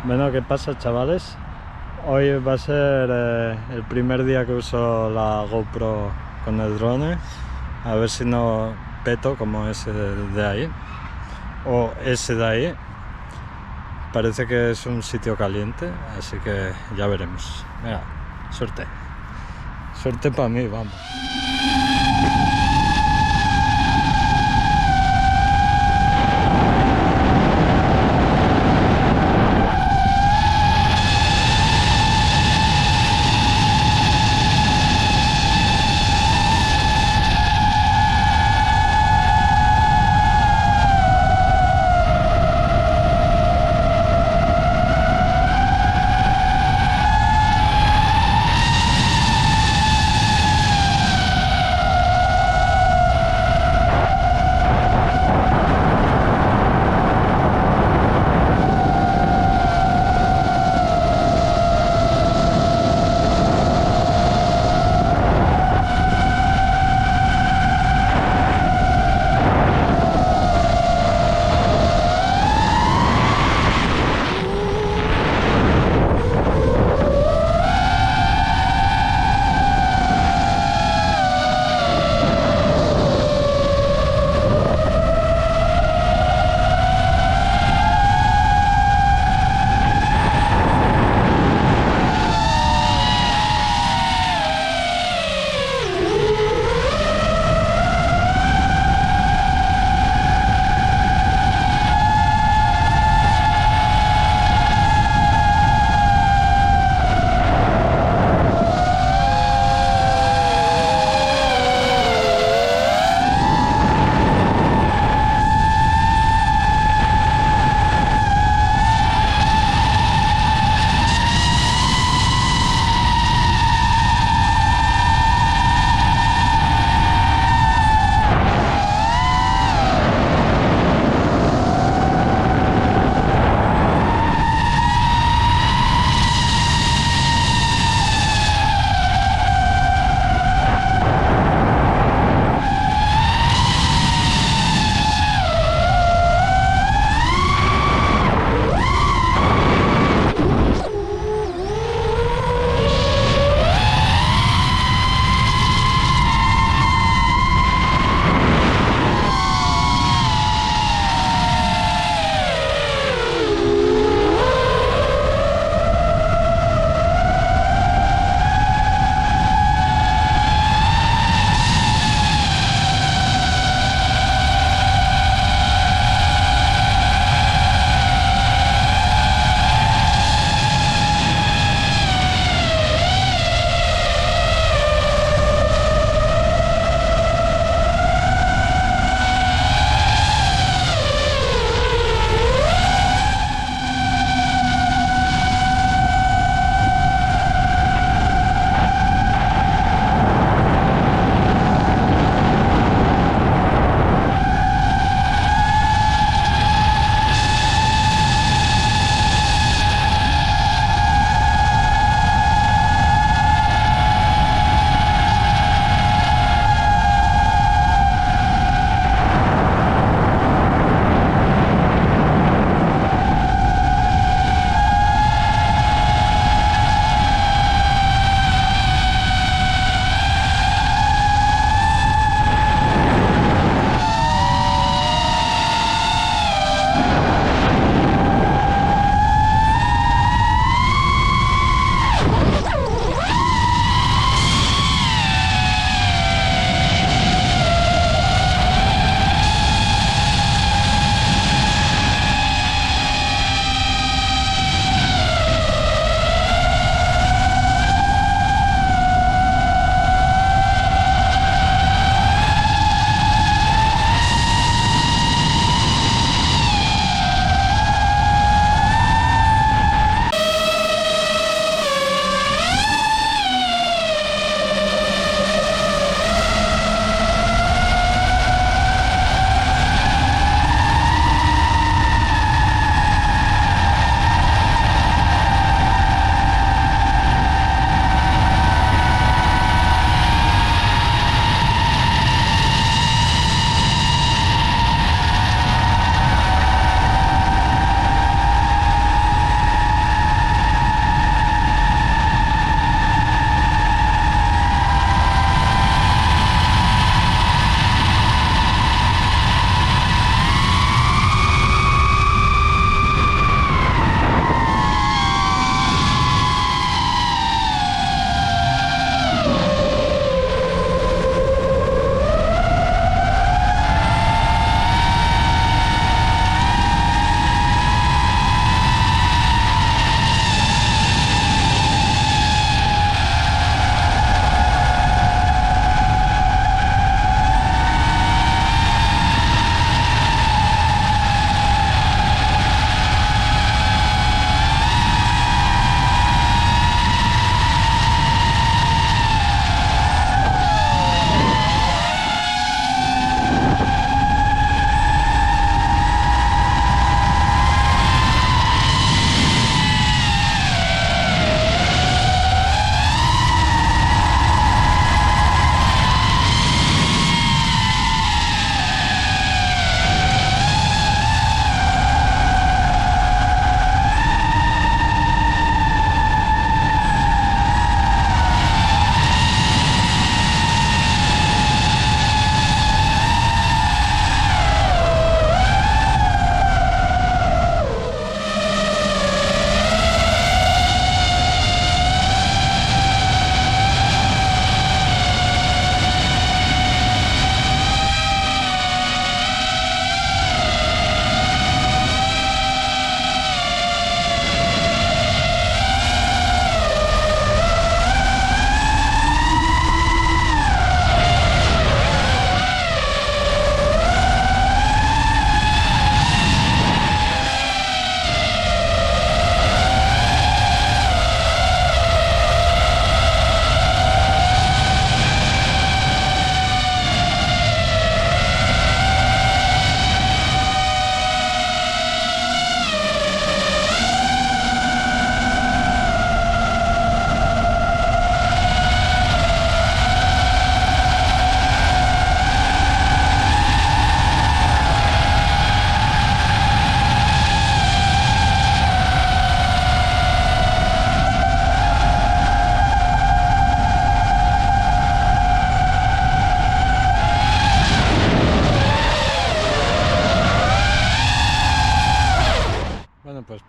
Bueno, ¿qué pasa, chavales? Hoy va a ser el primer día que uso la GoPro con el drone. A ver si no peto como ese de ahí. O ese de ahí. Parece que es un sitio caliente, así que ya veremos. Venga, suerte. Suerte para mí, vamos.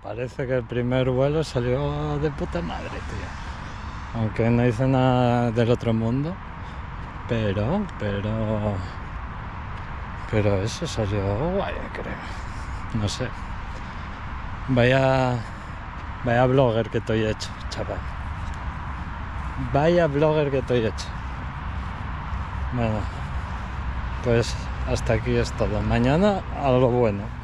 parece que el primer vuelo salió de puta madre, tío. Aunque no hice nada del otro mundo, pero eso salió guay, creo. No sé. Vaya blogger que estoy hecho, chaval. Vaya blogger que estoy hecho. Bueno, pues hasta aquí es todo. Mañana a lo bueno.